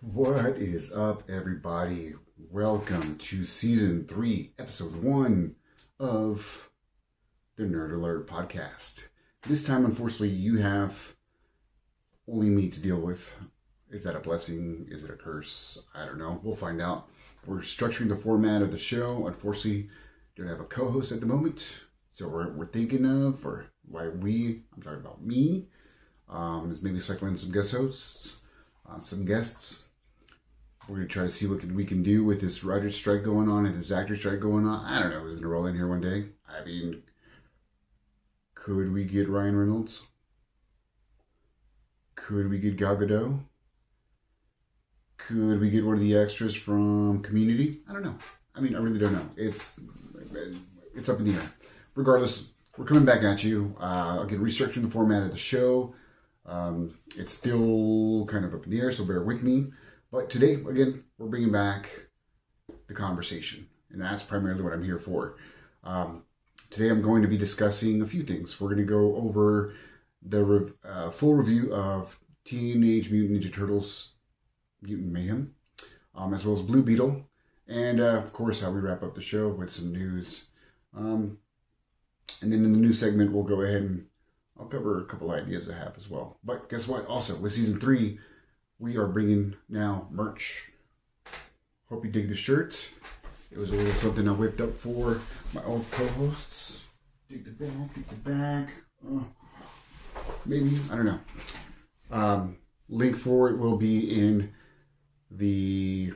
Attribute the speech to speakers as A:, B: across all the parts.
A: What is up, everybody? Welcome to Season 3, Episode 1 of the Nerd Alert Podcast. This time, unfortunately, you have only me to deal with. Is that a blessing? Is it a curse? I don't know. We'll find out. We're structuring the format of the show. Unfortunately, don't have a co-host at the moment. So we're thinking of, or I'm talking about me, is maybe cycling some guest hosts, some guests. We're going to try to see what we can do with this writer's strike going on and this actor strike going on. I don't know who's going to roll in here one day. I mean, could we get Ryan Reynolds? Could we get Gal Gadot? Could we get one of the extras from Community? I don't know. I mean, I really don't know. It's up in the air. Regardless, we're coming back at you. Again, restructuring the format of the show. It's still kind of up in the air, so bear with me. But today, again, we're bringing back the conversation, and that's primarily what I'm here for. Today, I'm going to be discussing a few things. We're going to go over the full review of Teenage Mutant Ninja Turtles, Mutant Mayhem, as well as Blue Beetle, and of course, how we wrap up the show with some news. And then in the news segment, we'll go ahead and I'll cover a couple ideas I have as well. But guess what? Also, with Season 3, we are bringing now merch. Hope you dig the shirt. It was a little something I whipped up for my old co-hosts. Dig the back. Oh, maybe, I don't know. Link for it will be in the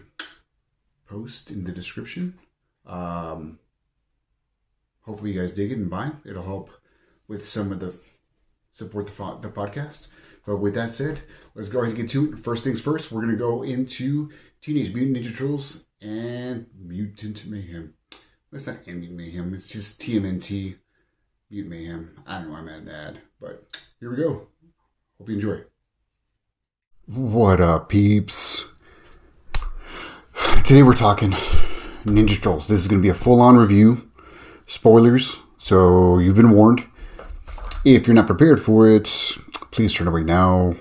A: post in the description. Hopefully you guys dig it and buy. It'll help with some of the support the podcast. But with that said, let's go ahead and get to it. First things first, we're going to go into Teenage Mutant Ninja Turtles and Mutant Mayhem. It's not Mutant Mayhem, it's just TMNT Mutant Mayhem. I don't know why I'm adding that, but here we go. Hope you enjoy. What up, peeps? Today we're talking Ninja Turtles. This is going to be a full-on review. Spoilers, so you've been warned. If you're not prepared for it, please turn away now,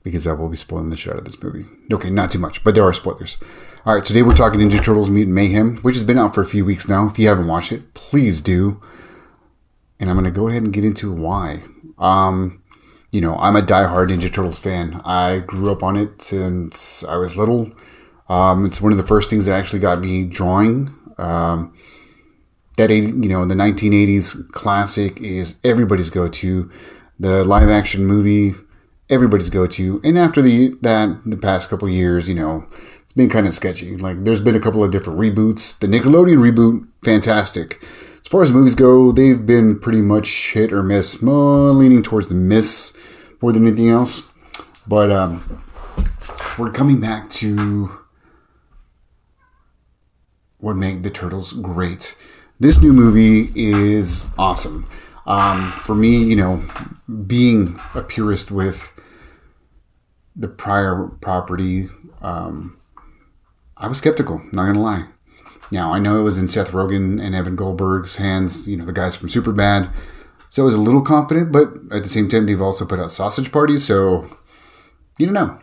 A: because I will be spoiling the shit out of this movie. Okay, not too much, but there are spoilers. All right, today we're talking Ninja Turtles Mutant Mayhem, which has been out for a few weeks now. If you haven't watched it, please do. And I'm going to go ahead and get into why. I'm a diehard Ninja Turtles fan. I grew up on it since I was little. It's one of the first things that actually got me drawing. The 1980s classic is everybody's go-to. The live-action movie, everybody's go-to. And after the past couple of years, it's been kind of sketchy. Like, there's been a couple of different reboots. The Nickelodeon reboot, fantastic. As far as movies go, they've been pretty much hit or miss. More leaning towards the miss more than anything else. But we're coming back to what made the Turtles great. This new movie is awesome. For me, being a purist with the prior property, I was skeptical, not going to lie. Now, I know it was in Seth Rogen and Evan Goldberg's hands, the guys from Superbad. So I was a little confident, but at the same time, they've also put out Sausage Party, so you don't know.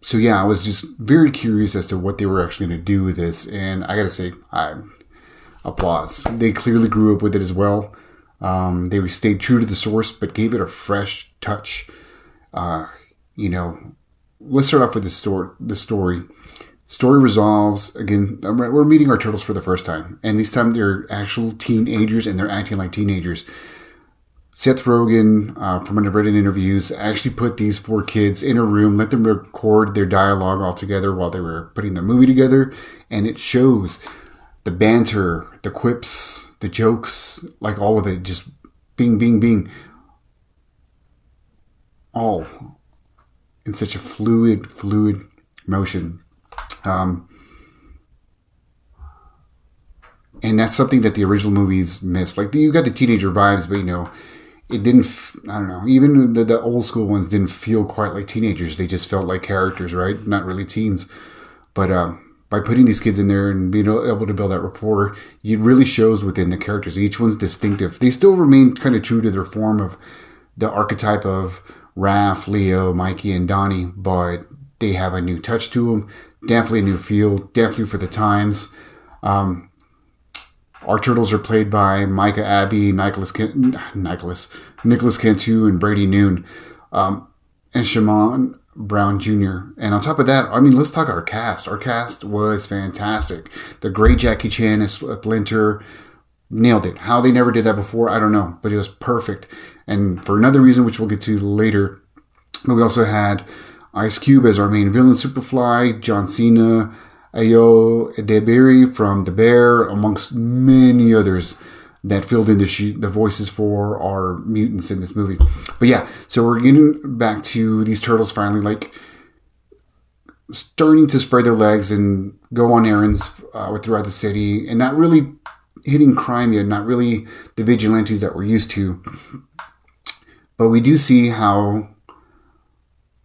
A: So yeah, I was just very curious as to what they were actually going to do with this, and I got to say, applause. They clearly grew up with it as well. They stayed true to the source, but gave it a fresh touch. Let's start off with the story. Story resolves, again, we're meeting our turtles for the first time. And this time they're actual teenagers and they're acting like teenagers. Seth Rogen, from what I've read in interviews, actually put these 4 kids in a room, let them record their dialogue all together while they were putting the movie together. And it shows the banter, the quips, the jokes, like all of it, just bing. All in such a fluid motion. And that's something that the original movies missed. Like, you got the teenager vibes, but it didn't, I don't know, even the old school ones didn't feel quite like teenagers. They just felt like characters, right? Not really teens. But by putting these kids in there and being able to build that rapport, it really shows within the characters. Each one's distinctive. They still remain kind of true to their form of the archetype of Raph, Leo, Mikey, and Donnie, but they have a new touch to them. Definitely a new feel, definitely for the times. Our turtles are played by Micah Abbey, Nicholas Cantu, and Brady Noon, and Shimon Brown Jr. And on top of that, I mean, let's talk our cast. Our cast was fantastic. The great Jackie Chan as Splinter nailed it. How they never did that before, I don't know, but it was perfect. And for another reason, which we'll get to later, but we also had Ice Cube as our main villain, Superfly, John Cena, Ayo Edebiri from The Bear, amongst many others that filled in the voices for our mutants in this movie. But yeah, so we're getting back to these turtles finally, like, starting to spread their legs and go on errands throughout the city, and not really hitting crime yet, not really the vigilantes that we're used to. But we do see how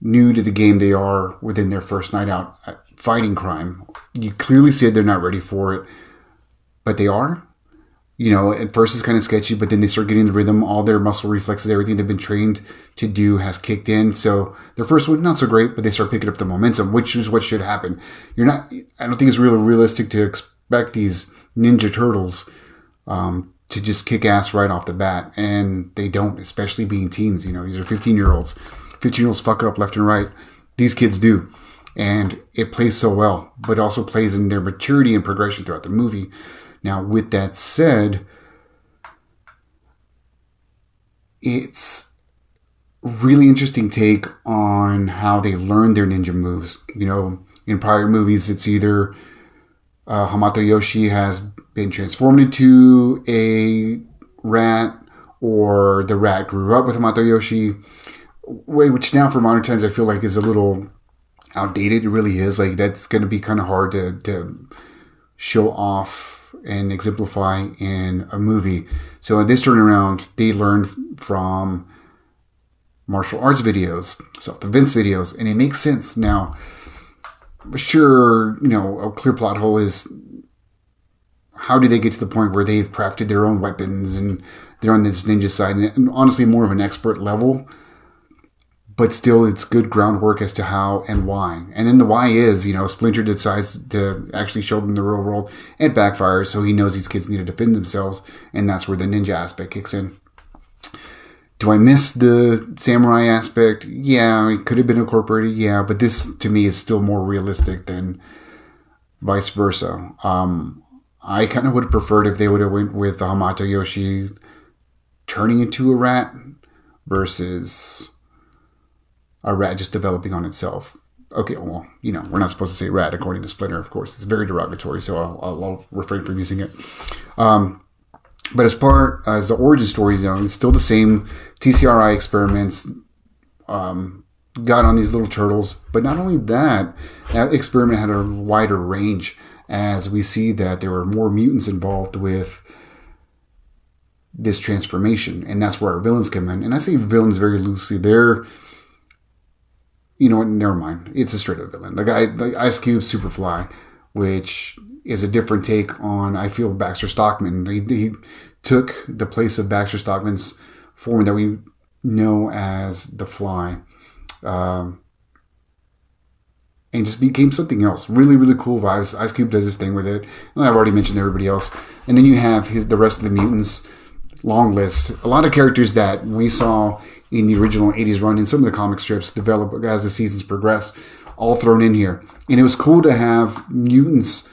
A: new to the game they are within their first night out fighting crime. You clearly said they're not ready for it, but they are. You know, at first it's kind of sketchy, but then they start getting the rhythm. All their muscle reflexes, everything they've been trained to do has kicked in. So their first one, not so great, but they start picking up the momentum, which is what should happen. I don't think it's really realistic to expect these Ninja Turtles to just kick ass right off the bat. And they don't, especially being teens. You know, these are 15-year-olds. 15-year-olds fuck up left and right. These kids do. And it plays so well, but also plays in their maturity and progression throughout the movie. Now, with that said, it's a really interesting take on how they learn their ninja moves. You know, in prior movies, it's either Hamato Yoshi has been transformed into a rat, or the rat grew up with Hamato Yoshi, which now for modern times I feel like is a little outdated. It really is. Like, that's going to be kind of hard to show off and exemplify in a movie. So this turnaround, they learned from martial arts videos, self-defense videos, and it makes sense. Now, sure, you know, a clear plot hole is how do they get to the point where they've crafted their own weapons and they're on this ninja side, and honestly more of an expert level. But still, it's good groundwork as to how and why. And then the why is, you know, Splinter decides to actually show them the real world. It backfires, so he knows these kids need to defend themselves. And that's where the ninja aspect kicks in. Do I miss the samurai aspect? Yeah, it could have been incorporated. Yeah, but this, to me, is still more realistic than vice versa. I kind of would have preferred if they would have went with the Hamato Yoshi turning into a rat versus a rat just developing on itself. Okay, well, you know, we're not supposed to say rat according to Splinter, of course. It's very derogatory, so I'll refrain from using it. But as far as the origin stories, you know, it's still the same TCRI experiments got on these little turtles. But not only that, that experiment had a wider range, as we see that there were more mutants involved with this transformation. And that's where our villains come in. And I say villains very loosely. They're, you know what, never mind. It's a straight up villain. The guy, like Ice Cube, Superfly, which is a different take on, I feel, Baxter Stockman. He took the place of Baxter Stockman's form that we know as the Fly, and just became something else. Really, really cool vibes. Ice Cube does his thing with it. And I've already mentioned everybody else. And then you have the rest of the mutants. Long list. A lot of characters that we saw in the original 80s run and some of the comic strips develop as the seasons progress, all thrown in here. And it was cool to have mutants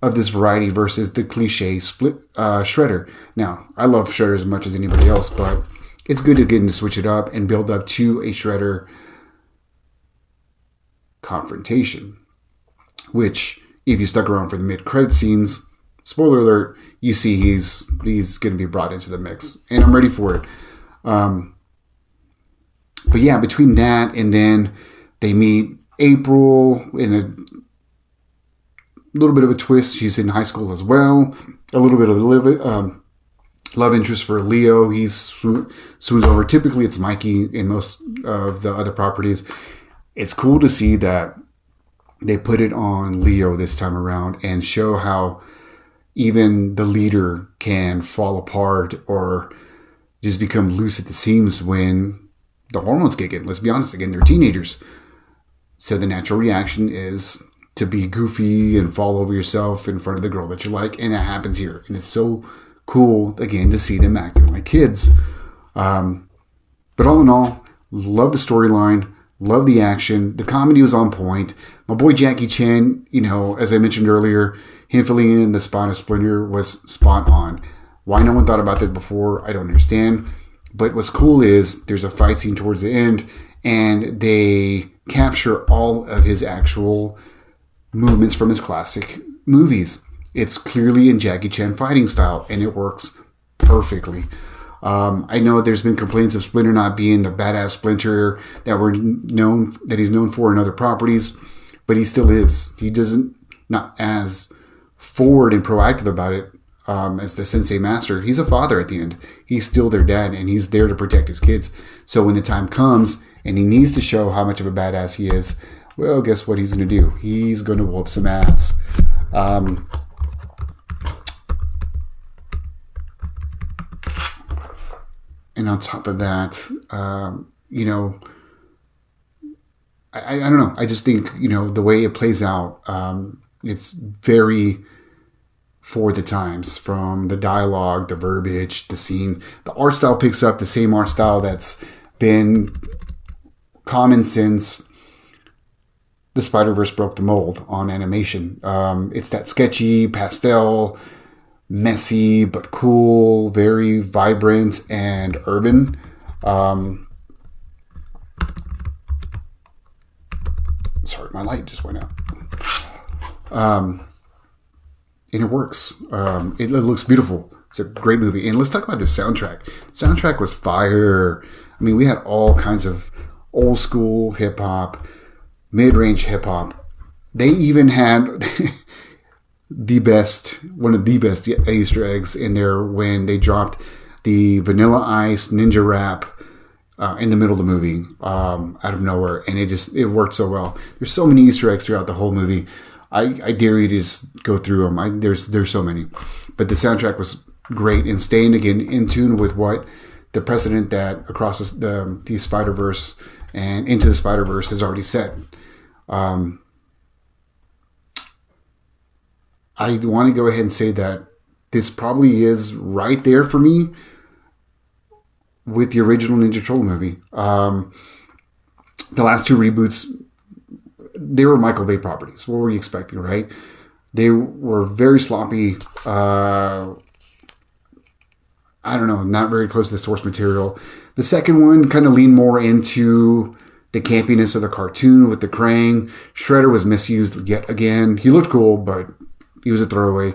A: of this variety versus the cliche Shredder. Now, I love Shredder as much as anybody else, but it's good to get to switch it up and build up to a Shredder confrontation, which, if you stuck around for the mid-credit scenes, spoiler alert, you see he's going to be brought into the mix, and I'm ready for it. But yeah, between that and then they meet April in a little bit of a twist. She's in high school as well. A little bit of love interest for Leo. He's swoons over. Typically, it's Mikey in most of the other properties. It's cool to see that they put it on Leo this time around and show how even the leader can fall apart or just become loose at the seams when the hormones kick in. Let's be honest. Again, they're teenagers. So the natural reaction is to be goofy and fall over yourself in front of the girl that you like. And that happens here. And it's so cool, again, to see them acting like kids. But all in all, love the storyline. Love the action. The comedy was on point. My boy Jackie Chan, as I mentioned earlier, him filling in the spot of Splinter was spot on. Why no one thought about that before, I don't understand. But what's cool is there's a fight scene towards the end, and they capture all of his actual movements from his classic movies. It's clearly in Jackie Chan fighting style, and it works perfectly. I know there's been complaints of Splinter not being the badass Splinter that he's known for in other properties, but he still is. He doesn't not as forward and proactive about it as the Sensei Master. He's a father at the end. He's still their dad, and he's there to protect his kids. So when the time comes and he needs to show how much of a badass he is, well, guess what he's going to do? He's going to whoop some ass. And on top of that, I don't know. I just think, the way it plays out, it's very for the times, from the dialogue, the verbiage, the scenes. The art style picks up the same art style that's been common since the Spider-Verse broke the mold on animation. It's that sketchy, pastel, messy but cool, very vibrant and urban. Sorry, my light just went out. And it works. It looks beautiful. It's a great movie. And let's talk about the soundtrack. The soundtrack was fire. I mean, we had all kinds of old school hip hop, mid-range hip hop. They even had one of the best Easter eggs in there when they dropped the Vanilla Ice Ninja Rap in the middle of the movie out of nowhere, and it worked so well. There's so many Easter eggs throughout the whole movie. I dare you to just go through them. There's so many, but the soundtrack was great and staying again in tune with what the precedent that across the Spider-Verse and Into the Spider-Verse has already set. I want to go ahead and say that this probably is right there for me with the original Ninja Turtle movie. The last two reboots, they were Michael Bay properties. What were you expecting, right? They were very sloppy. I don't know, not very close to the source material. The second one kind of leaned more into the campiness of the cartoon with the Krang. Shredder was misused yet again. He looked cool, but he was a throwaway.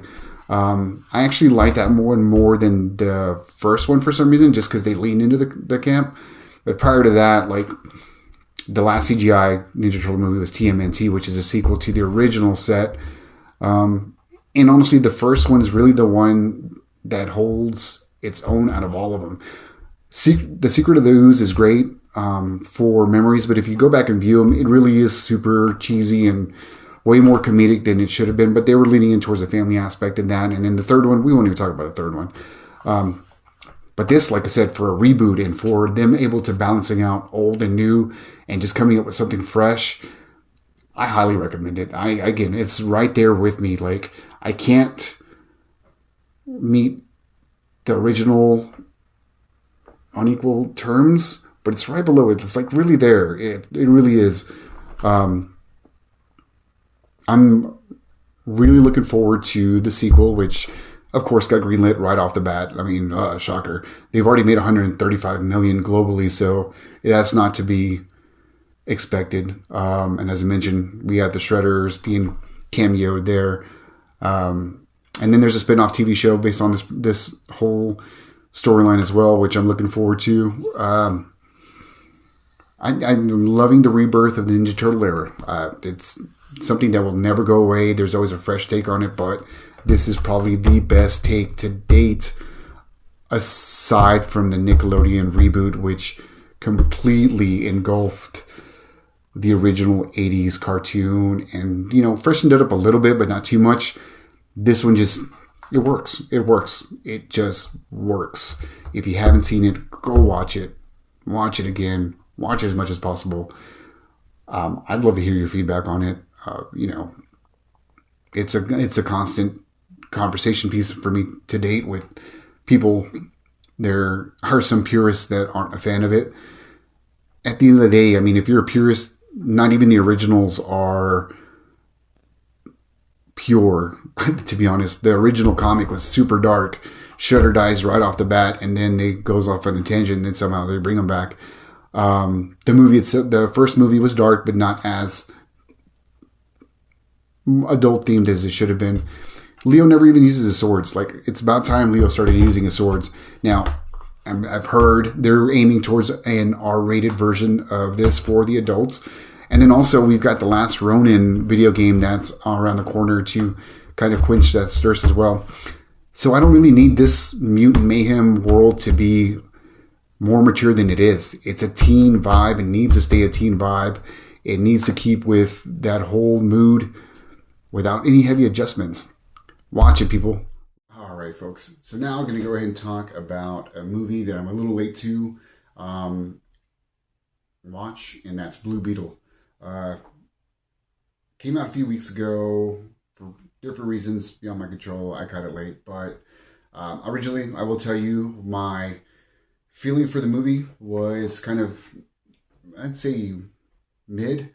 A: I actually like that more than the first one for some reason, just because they leaned into the camp. But prior to that, like, the last CGI Ninja Turtle movie was TMNT, which is a sequel to the original set. And honestly, the first one is really the one that holds its own out of all of them. The Secret of the Ooze is great for memories, but if you go back and view them, it really is super cheesy and way more comedic than it should have been. But they were leaning in towards the family aspect in that. And then the third one, we won't even talk about the third one. But this, like I said, for a reboot and for them able to balancing out old and new and just coming up with something fresh, I highly recommend it. Again, it's right there with me. Like, I can't meet the original on equal terms, but it's right below it. It's like really there. It really is. I'm really looking forward to the sequel, which of course got greenlit right off the bat. I mean, shocker. They've already made 135 million globally, so that's not to be expected. And as I mentioned, we have the Shredders being cameoed there. And then there's a spin-off TV show based on this whole storyline as well, which I'm looking forward to. I'm loving the rebirth of the Ninja Turtle era. It's something that will never go away. There's always a fresh take on it, but this is probably the best take to date, aside from the Nickelodeon reboot, which completely engulfed the original 80s cartoon and, freshened it up a little bit, but not too much. This one it works. It works. It just works. If you haven't seen it, go watch it. Watch it again. Watch as much as possible. I'd love to hear your feedback on it. It's a constant conversation piece for me to date with people. There are some purists that aren't a fan of it. At the end of the day, I mean, if you're a purist, not even the originals are pure, to be honest. The original comic was super dark. Shudder dies right off the bat, and then they goes off on a tangent, and then somehow they bring him back. The movie itself, the first movie was dark, but not as adult themed as it should have been. Leo never even uses his swords. Like, it's about time Leo started using his swords. Now, I've heard they're aiming towards an R-rated version of this for the adults. And then also we've got the Last Ronin video game that's around the corner to kind of quench that thirst as well. So I don't really need this Mutant Mayhem world to be more mature than it is. It's a teen vibe and needs to stay a teen vibe. It needs to keep with that whole mood without any heavy adjustments. Watch it, people. All right, folks. So now I'm going to go ahead and talk about a movie that I'm a little late to watch, and that's Blue Beetle. Came out a few weeks ago for different reasons beyond my control. I caught it late, but originally, I will tell you, my feeling for the movie was kind of, I'd say, mid.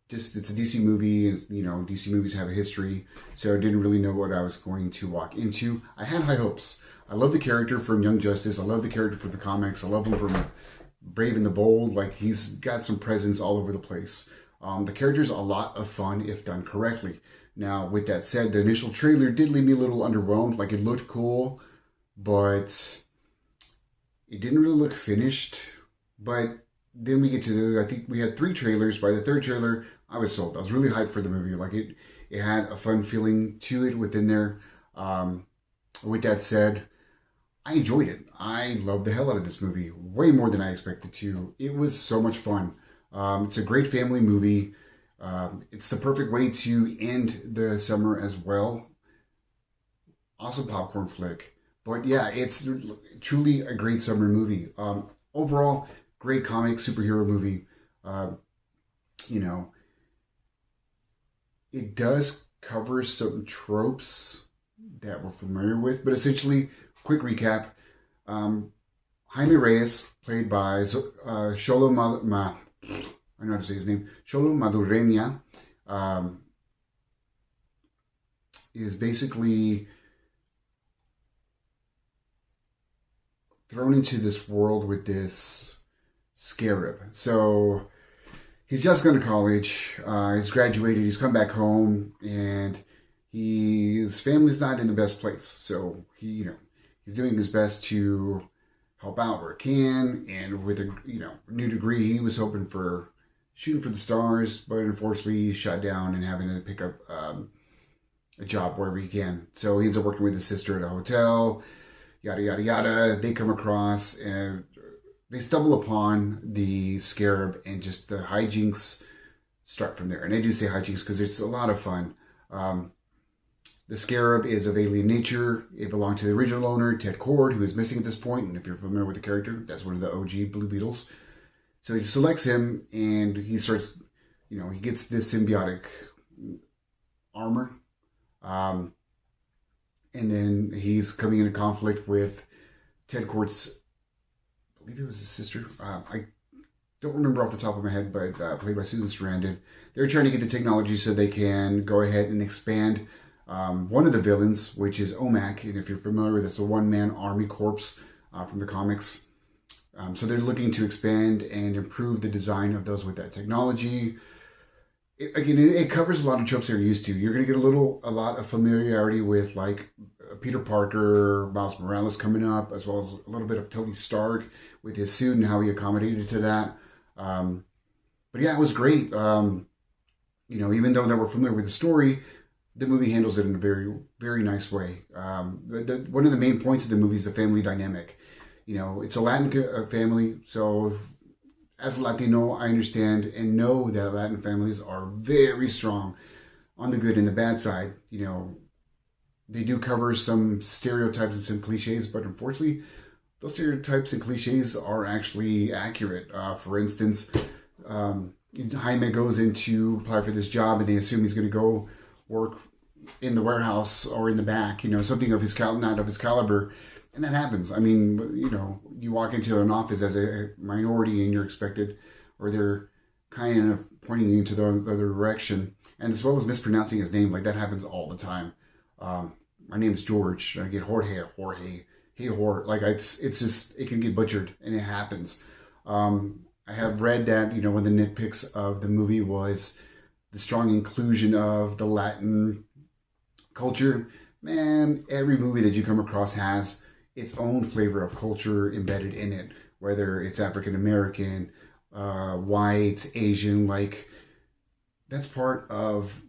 A: Just, it's a DC movie, and, you know, DC movies have a history, so I didn't really know what I was going to walk into. I had high hopes. I love the character from Young Justice. I love the character from the comics. I love him from Brave and the Bold. Like, he's got some presence all over the place. The character's a lot of fun if done correctly. Now, with that said, the initial trailer did leave me a little underwhelmed. Like, it looked cool, but it didn't really look finished. But then we get to, I think we had 3 trailers. By the 3rd trailer, I was sold. I was really hyped for the movie. Like, it had a fun feeling to it within there. With that said, I enjoyed it. I loved the hell out of this movie. Way more than I expected to. It was so much fun. It's a great family movie. It's the perfect way to end the summer as well. Awesome popcorn flick. But yeah, it's truly a great summer movie. Overall, great comic, superhero movie. You know, it does cover some tropes that we're familiar with, but essentially, quick recap. Jaime Reyes, played by Xolo I know how to say his name, Xolo Madurenya, is basically thrown into this world with this scarab. So he's just gone to college. He's graduated. He's come back home, and his family's not in the best place. So he's doing his best to help out where he can. And with a new degree, he was hoping for shooting for the stars, but unfortunately, he's shot down and having to pick up a job wherever he can. So he ends up working with his sister at a hotel. Yada yada yada. They come across and they stumble upon the scarab, and just the hijinks start from there. And I do say hijinks because it's a lot of fun. The scarab is of alien nature. It belonged to the original owner, Ted Kord, who is missing at this point. And if you're familiar with the character, that's one of the OG Blue Beetles. So he selects him, and he starts, he gets this symbiotic armor. And then he's coming into conflict with Ted Kord's, I believe it was his sister. I don't remember off the top of my head, but played by Susan Sarandon. They're trying to get the technology so they can go ahead and expand one of the villains, which is OMAC. And if you're familiar with it, it's a one-man army corps from the comics. So they're looking to expand and improve the design of those with that technology. It covers a lot of tropes they're used to. You're going to get a lot of familiarity with, like, Peter Parker, Miles Morales coming up, as well as a little bit of Tony Stark with his suit and how he accommodated to that. But yeah, it was great. Even though that we're familiar with the story, the movie handles it in a very, very nice way. One of the main points of the movie is the family dynamic. It's a Latin family, so as a Latino, I understand and know that Latin families are very strong on the good and the bad side. They do cover some stereotypes and some cliches, but unfortunately, those stereotypes and cliches are actually accurate. For instance, Jaime goes in to apply for this job, and they assume he's going to go work in the warehouse or in the back, something of his not of his caliber, and that happens. I mean, you walk into an office as a minority, and you're expected, or they're kind of pointing you into the other direction, and as well as mispronouncing his name, like that happens all the time. My name is George. I get Jorge, hey, Jorge. Like it's just, it can get butchered, and it happens. I have read that, one of the nitpicks of the movie was the strong inclusion of the Latin culture. Man, every movie that you come across has its own flavor of culture embedded in it, whether it's African American, white, Asian, like that's part of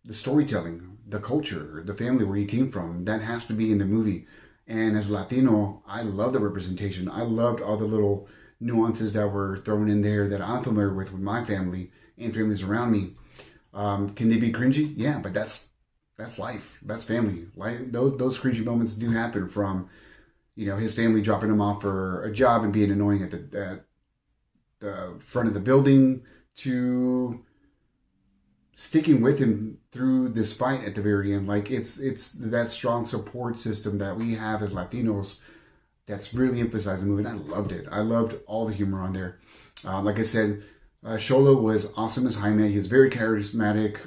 A: the storytelling, the culture, the family where you came from. That has to be in the movie. And as Latino, I love the representation. I loved all the little nuances that were thrown in there that I'm familiar with my family and families around me. Can they be cringy? Yeah, but that's life. That's family. Those cringy moments do happen, from his family dropping him off for a job and being annoying at the front of the building, to sticking with him through this fight at the very end. Like it's that strong support system that we have as Latinos that's really emphasized in the movie. And I loved it. I loved all the humor on there. Like I said, Xolo was awesome as Jaime. He was very charismatic.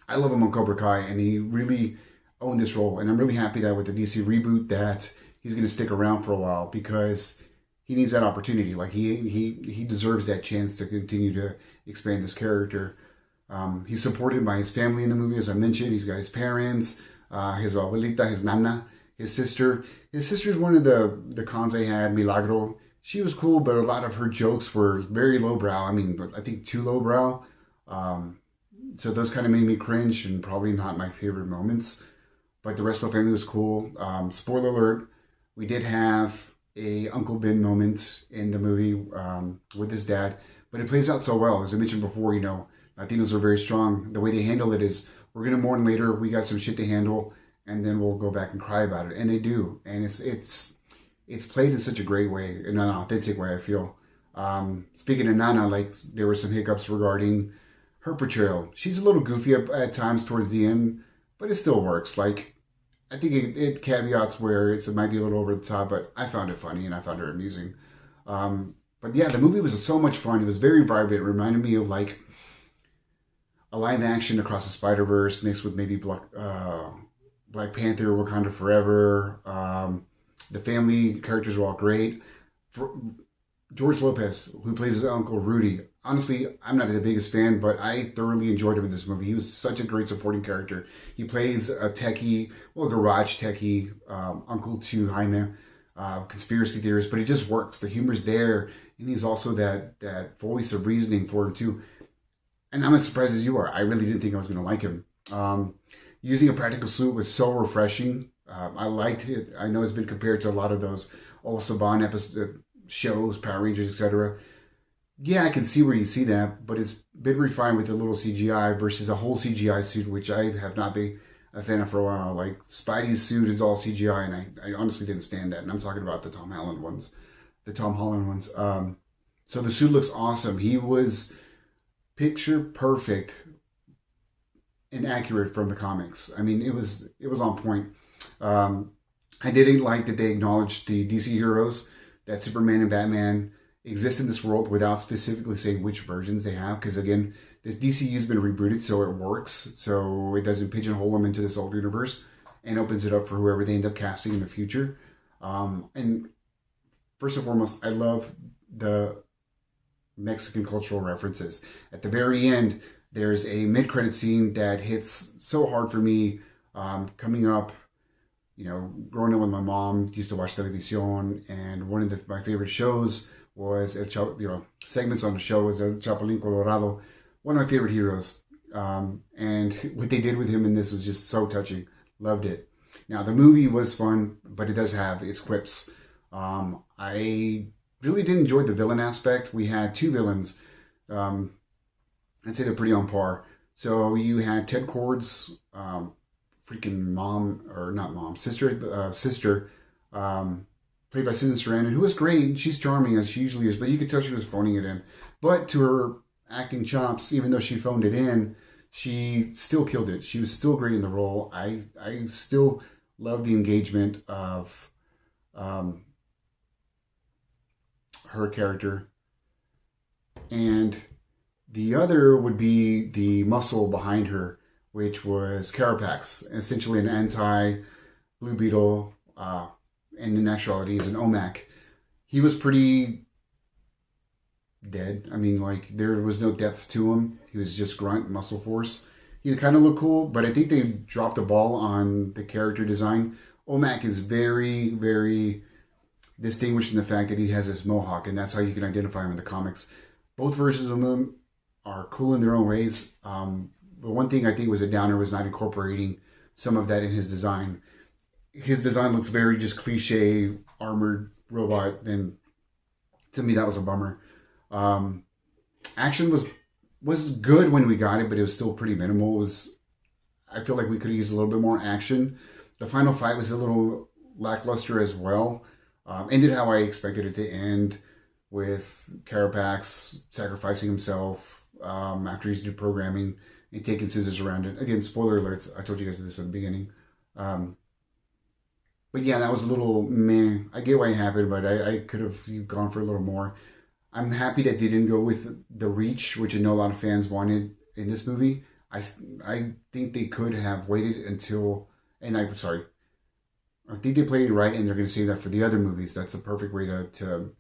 A: I love him on Cobra Kai, and he really owned this role. And I'm really happy that with the DC reboot that he's going to stick around for a while, because he needs that opportunity. Like he deserves that chance to continue to expand this character. He's supported by his family in the movie, as I mentioned. He's got his parents, his abuelita, his nana, his sister. His sister is one of the cons I had, Milagro. She was cool, but a lot of her jokes were very lowbrow. I mean, I think too lowbrow. So those kind of made me cringe, and probably not my favorite moments. But the rest of the family was cool. Spoiler alert, we did have a Uncle Ben moment in the movie with his dad, but it plays out so well. As I mentioned before, Latinos are very strong. The way they handle it is, we're going to mourn later, we got some shit to handle, and then we'll go back and cry about it. And they do. And it's played in such a great way, in an authentic way, I feel. Speaking of Nana, like, there were some hiccups regarding her portrayal. She's a little goofy at times towards the end, but it still works. Like, I think it caveats where it might be a little over the top, but I found it funny and I found her amusing. But yeah, the movie was so much fun. It was very vibrant. It reminded me of like a live action Across the Spider-Verse mixed with maybe Black Panther, Wakanda Forever. The family characters were all great. George Lopez, who plays his uncle Rudy, honestly, I'm not the biggest fan, but I thoroughly enjoyed him in this movie. He was such a great supporting character. He plays a techie, a garage techie, uncle to Jaime, conspiracy theorist, but it just works. The humor's there, and he's also that voice of reasoning for him too. And I'm as surprised as you are. I really didn't think I was going to like him. Using a practical suit was so refreshing. I liked it. I know it's been compared to a lot of those old Saban episode shows, Power Rangers, etc. Yeah, I can see where you see that, but it's been refined with a little CGI versus a whole CGI suit, which I have not been a fan of for a while. Like, Spidey's suit is all CGI, and I honestly didn't stand that. And I'm talking about the Tom Holland ones. So the suit looks awesome. He was picture perfect and accurate from the comics. I mean, it was on point. I didn't like that they acknowledged the DC heroes, that Superman and Batman exist in this world without specifically saying which versions they have. Because again, this DCU's been rebooted, so it works. So it doesn't pigeonhole them into this old universe and opens it up for whoever they end up casting in the future. And first and foremost, I love the Mexican cultural references. At the very end, there's a mid-credit scene that hits so hard for me. Coming up, growing up with my mom, used to watch Televisión, and one of my favorite shows was, segments on the show was El Chapulín Colorado, one of my favorite heroes. And what they did with him in this was just so touching. Loved it. Now, the movie was fun, but it does have its quips. I really did enjoy the villain aspect. We had two villains. I'd say they're pretty on par. So you had Ted Kord's freaking sister, played by Susan Sarandon, who was great. She's charming as she usually is, but you could tell she was phoning it in. But to her acting chops, even though she phoned it in, she still killed it. She was still great in the role. I still love the engagement of her character. And the other would be the muscle behind her, which was Carapax, essentially an anti-Blue Beetle, and in actuality is an OMAC. He was pretty dead. I mean, like, there was no depth to him. He was just grunt, muscle force. He kind of looked cool, but I think they dropped the ball on the character design. OMAC is very, very distinguished in the fact that he has this mohawk, and that's how you can identify him in the comics. Both versions of him are cool in their own ways. But one thing I think was a downer was not incorporating some of that in his design. His design looks very just cliche armored robot, and to me that was a bummer. Action was good when we got it, but it was still pretty minimal. I feel like we could have used a little bit more action. The final fight was a little lackluster as well. Ended how I expected it to end, with Carapax sacrificing himself after he's deprogramming and taking scissors around it. Again, spoiler alerts. I told you guys this at the beginning. But yeah, that was a little meh. I get why it happened, but I could have gone for a little more. I'm happy that they didn't go with the reach, which I know a lot of fans wanted in this movie. I think they could have waited until, I think they played it right, and they're going to save that for the other movies. That's a perfect way to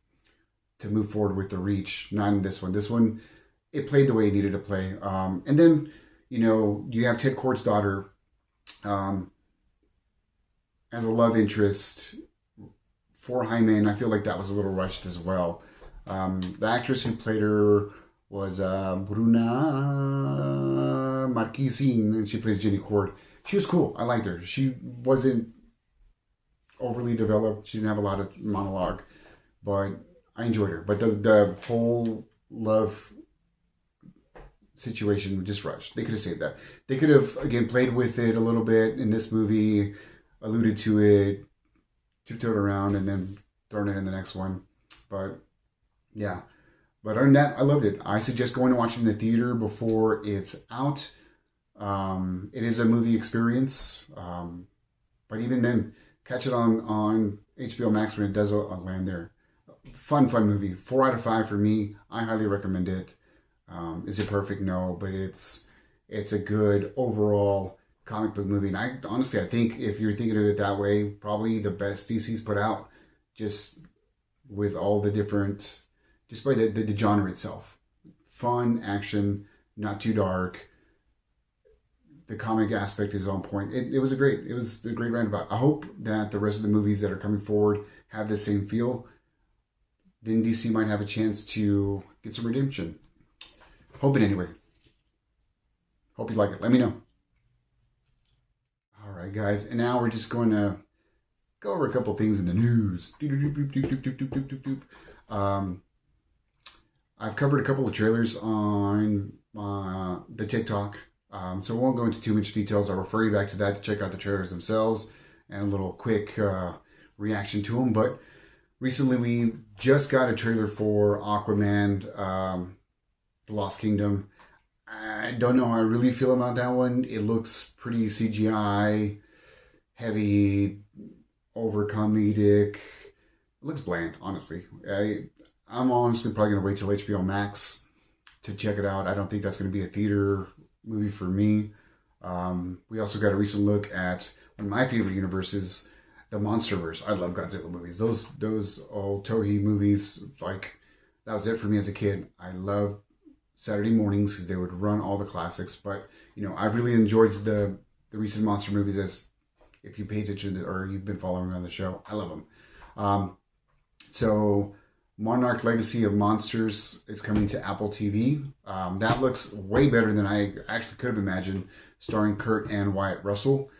A: move forward with the reach. Not in this one. This one, it played the way it needed to play. And then, you have Ted Kort's daughter as a love interest for Jaime, and I feel like that was a little rushed as well. The actress who played her was Bruna Marquezine, and she plays Jenny Kort. She was cool. I liked her. She wasn't overly developed. She didn't have a lot of monologue, but I enjoyed her. But the whole love situation just rushed. They could have saved that. They could have, again, played with it a little bit in this movie, alluded to it, tiptoed around, and then thrown it in the next one. But yeah. But other than that, I loved it. I suggest going to watch it in the theater before it's out. It is a movie experience. But even then, catch it on HBO Max when it does land there. Fun movie. 4 out of 5 for me. I highly recommend it. Is it perfect? No, but it's a good overall comic book movie. And I think if you're thinking of it that way, probably the best DC's put out, just with all the different, just by the genre itself. Fun, action, not too dark. The comic aspect is on point. It was a great roundabout. I hope that the rest of the movies that are coming forward have the same feel. Then DC might have a chance to get some redemption. Hope it anyway. Hope you like it. Let me know. All right, guys. And now we're just going to go over a couple things in the news. I've covered a couple of trailers on the TikTok. So I won't go into too much details. I'll refer you back to that to check out the trailers themselves and a little quick reaction to them. But recently we just got a trailer for Aquaman, The Lost Kingdom. I don't know how I really feel about that one. It looks pretty CGI, heavy, over comedic. It looks bland, honestly. I'm honestly probably going to wait till HBO Max to check it out. I don't think that's going to be a theater movie for me. We also got a recent look at one of my favorite universes, the Monsterverse. I love Godzilla movies. Those old Toei movies, like, that was it for me as a kid. I loved Saturday mornings because they would run all the classics. But, I really enjoyed the recent monster movies, as if you pay attention to, or you've been following on the show. I love them. So Monarch Legacy of Monsters is coming to Apple TV. That looks way better than I actually could have imagined, starring Kurt and Wyatt Russell.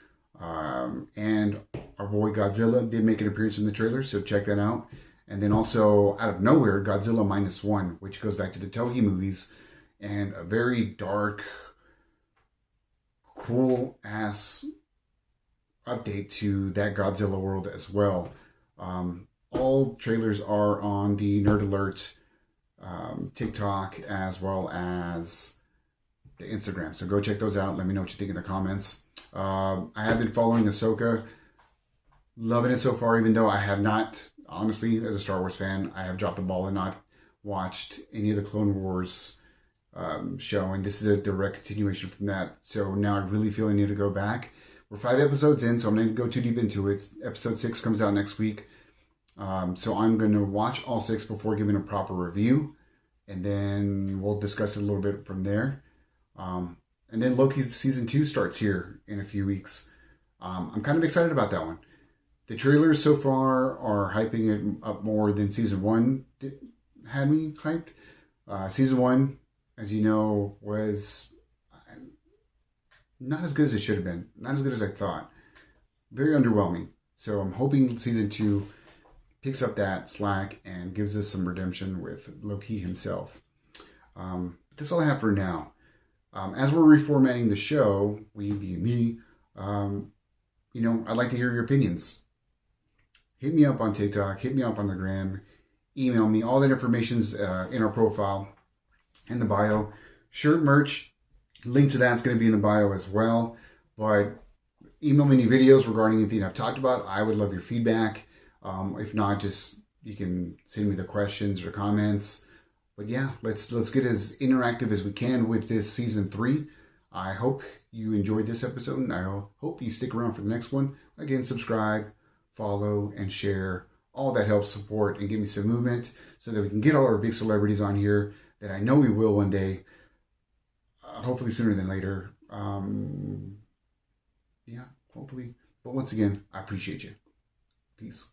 A: And our boy Godzilla did make an appearance in the trailer, so check that out. And then also, out of nowhere, Godzilla -1, which goes back to the Toei movies, and a very dark, cool-ass update to that Godzilla world as well. all trailers are on the Nerd Alert TikTok as well as the Instagram. So go check those out. Let me know what you think in the comments. I have been following Ahsoka. Loving it so far, even though I have not, honestly, as a Star Wars fan, I have dropped the ball and not watched any of the Clone Wars show. And this is a direct continuation from that. So now I really feel I need to go back. We're 5 episodes in, so I'm not going to go too deep into it. Episode 6 comes out next week. So I'm going to watch all 6 before giving a proper review. And then we'll discuss it a little bit from there. And then Loki's season 2 starts here in a few weeks. I'm kind of excited about that one. The trailers so far are hyping it up more than season 1 had me hyped. Season 1, as you know, was not as good as it should have been. Not as good as I thought. Very underwhelming. So I'm hoping season 2 picks up that slack and gives us some redemption with Loki himself. That's all I have for now. As we're reformatting the show, we being me, I'd like to hear your opinions. Hit me up on TikTok, hit me up on the gram, email me. All that information's in our profile, in the bio. Shirt merch, link to that's going to be in the bio as well. But email me any videos regarding anything I've talked about. I would love your feedback. If not, just you can send me the questions or comments. But yeah, let's get as interactive as we can with this season 3. I hope you enjoyed this episode, and I hope you stick around for the next one. Again, subscribe, follow, and share. All that helps support and give me some movement so that we can get all our big celebrities on here that I know we will one day. Hopefully sooner than later. Yeah, hopefully. But once again, I appreciate you. Peace.